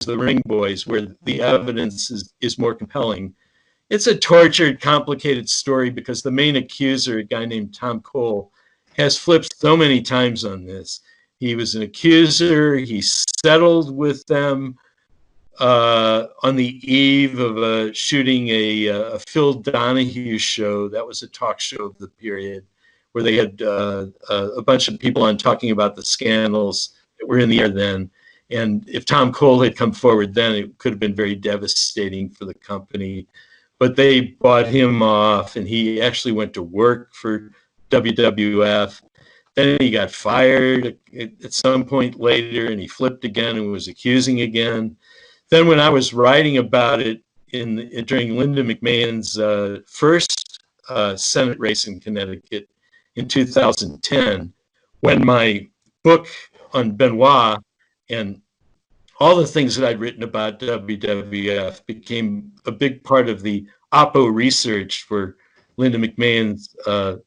the Ring Boys, where the evidence is more compelling. It's a tortured, complicated story because the main accuser, a guy named Tom Cole, has flipped so many times on this. He was an accuser. He settled with them on the eve of shooting a Phil Donahue show. That was a talk show of the period where they had a bunch of people on talking about the scandals that were in the air then. And if Tom Cole had come forward then, it could have been very devastating for the company. But they bought him off, and he actually went to work for WWF. Then he got fired at some point later, and he flipped again and was accusing again. Then when I was writing about it during Linda McMahon's first Senate race in Connecticut in 2010, when my book on Benoit and all the things that I'd written about WWF became a big part of the oppo research for Linda McMahon's,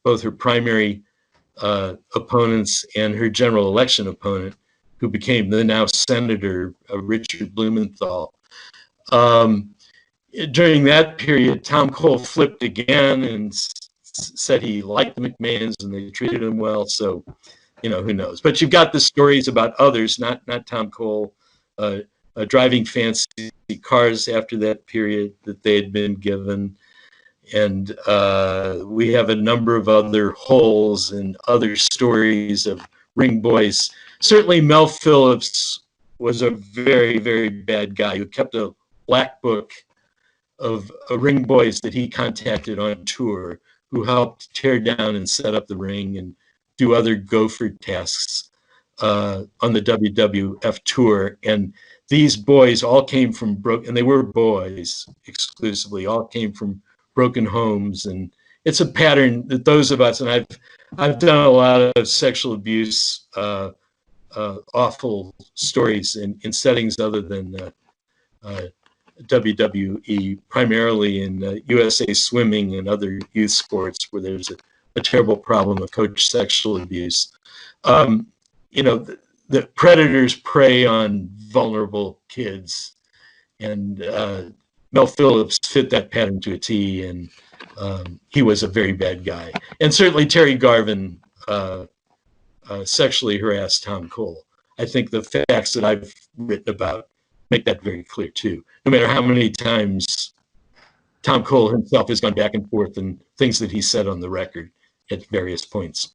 both her primary opponents and her general election opponent, who became the now Senator Richard Blumenthal. During that period, Tom Cole flipped again and said he liked the McMahons and they treated him well. So, you know, who knows? But you've got the stories about others, not Tom Cole, driving fancy cars after that period that they had been given. And we have a number of other holes and other stories of Ring Boys. Certainly Mel Phillips was a very, very bad guy who kept a black book of Ring Boys that he contacted on tour, who helped tear down and set up the ring and do other gopher tasks on the WWF tour. And these boys all came from broken, and they were boys exclusively, all came from broken homes. And it's a pattern that those of us, and I've done a lot of sexual abuse, awful stories in settings other than WWE, primarily in USA Swimming and other youth sports where there's a terrible problem of coach sexual abuse. You know, the predators prey on vulnerable kids, and Mel Phillips fit that pattern to a T, and he was a very bad guy. And certainly Terry Garvin sexually harassed Tom Cole. I think the facts that I've written about make that very clear too. No matter how many times Tom Cole himself has gone back and forth and things that he said on the record at various points.